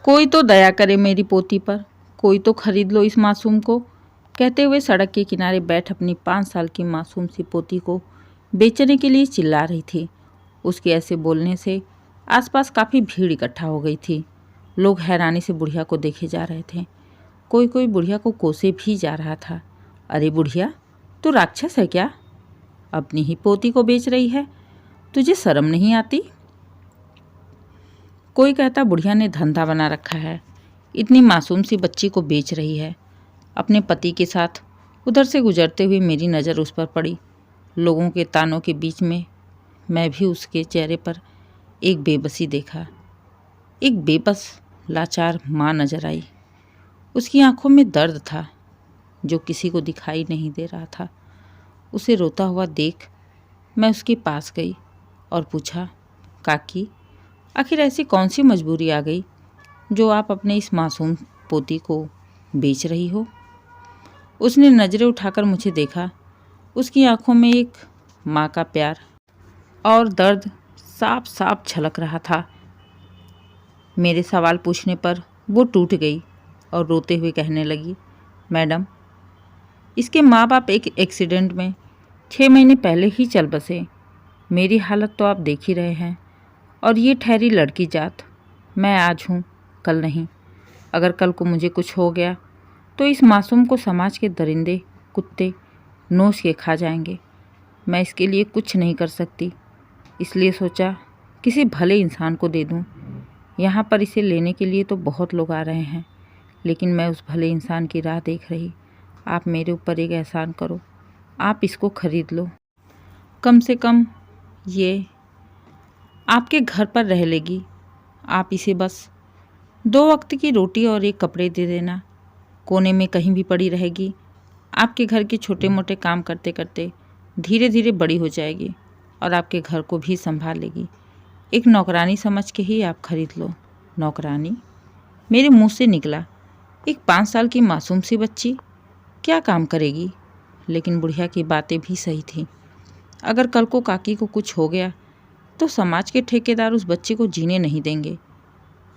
कोई तो दया करे मेरी पोती पर, कोई तो खरीद लो इस मासूम को। कहते हुए सड़क के किनारे बैठ अपनी 5 साल की मासूम सी पोती को बेचने के लिए चिल्ला रही थी। उसके ऐसे बोलने से आसपास काफ़ी भीड़ इकट्ठा हो गई थी। लोग हैरानी से बुढ़िया को देखे जा रहे थे। कोई कोई बुढ़िया को कोसे भी जा रहा था। अरे बुढ़िया, तू राक्षस है क्या? अपनी ही पोती को बेच रही है, तुझे शर्म नहीं आती? कोई कहता बुढ़िया ने धंधा बना रखा है, इतनी मासूम सी बच्ची को बेच रही है। अपने पति के साथ उधर से गुजरते हुए मेरी नज़र उस पर पड़ी। लोगों के तानों के बीच में मैं भी उसके चेहरे पर एक बेबसी देखा। एक बेबस लाचार माँ नजर आई। उसकी आंखों में दर्द था जो किसी को दिखाई नहीं दे रहा था। उसे रोता हुआ देख मैं उसके पास गई और पूछा, काकी, आखिर ऐसी कौन सी मजबूरी आ गई जो आप अपने इस मासूम पोती को बेच रही हो? उसने नज़रें उठाकर मुझे देखा। उसकी आंखों में एक माँ का प्यार और दर्द साफ साफ झलक रहा था। मेरे सवाल पूछने पर वो टूट गई और रोते हुए कहने लगी, मैडम, इसके माँ बाप एक एक्सीडेंट में 6 महीने पहले ही चल बसे। मेरी हालत तो आप देख ही रहे हैं। और ये ठहरी लड़की जात, मैं आज हूँ कल नहीं। अगर कल को मुझे कुछ हो गया तो इस मासूम को समाज के दरिंदे कुत्ते नोच के खा जाएंगे। मैं इसके लिए कुछ नहीं कर सकती, इसलिए सोचा किसी भले इंसान को दे दूँ। यहाँ पर इसे लेने के लिए तो बहुत लोग आ रहे हैं, लेकिन मैं उस भले इंसान की राह देख रही। आप मेरे ऊपर एक एहसान करो, आप इसको खरीद लो। कम से कम ये आपके घर पर रह लेगी। आप इसे बस 2 वक्त की रोटी और एक कपड़े दे देना। कोने में कहीं भी पड़ी रहेगी। आपके घर के छोटे मोटे काम करते करते धीरे धीरे बड़ी हो जाएगी और आपके घर को भी संभाल लेगी। एक नौकरानी समझ के ही आप खरीद लो। नौकरानी? मेरे मुंह से निकला। एक 5 साल की मासूम सी बच्ची क्या काम करेगी? लेकिन बुढ़िया की बातें भी सही थी। अगर कल को काकी को कुछ हो गया तो समाज के ठेकेदार उस बच्चे को जीने नहीं देंगे।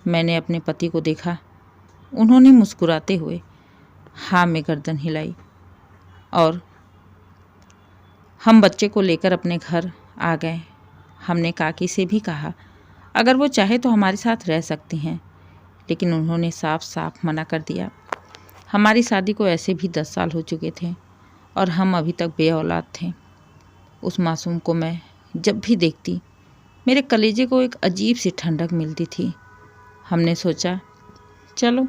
मैंने अपने पति को देखा। उन्होंने मुस्कुराते हुए हाँ में गर्दन हिलाई और हम बच्चे को लेकर अपने घर आ गए। हमने काकी से भी कहा अगर वो चाहे तो हमारे साथ रह सकती हैं, लेकिन उन्होंने साफ साफ मना कर दिया। हमारी शादी को ऐसे भी 10 साल हो चुके थे और हम अभी तक बेऔलाद थे। उस मासूम को मैं जब भी देखती मेरे कलेजे को एक अजीब सी ठंडक मिलती थी। हमने सोचा चलो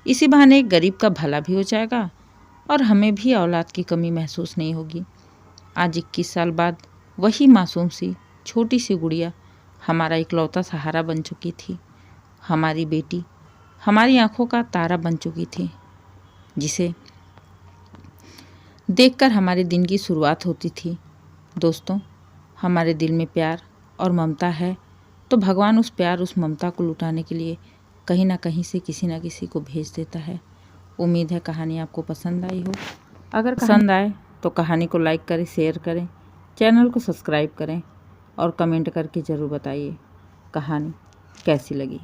इसी बहाने एक गरीब का भला भी हो जाएगा और हमें भी औलाद की कमी महसूस नहीं होगी। आज 21 साल बाद वही मासूम सी छोटी सी गुड़िया हमारा इकलौता सहारा बन चुकी थी। हमारी बेटी हमारी आंखों का तारा बन चुकी थी, जिसे देखकर हमारे दिन की शुरुआत होती थी। दोस्तों, हमारे दिल में प्यार और ममता है तो भगवान उस प्यार उस ममता को लुटाने के लिए कहीं ना कहीं से किसी ना किसी को भेज देता है। उम्मीद है कहानी आपको पसंद आई हो। अगर पसंद आए तो कहानी को लाइक करें, शेयर करें, चैनल को सब्सक्राइब करें और कमेंट करके ज़रूर बताइए कहानी कैसी लगी।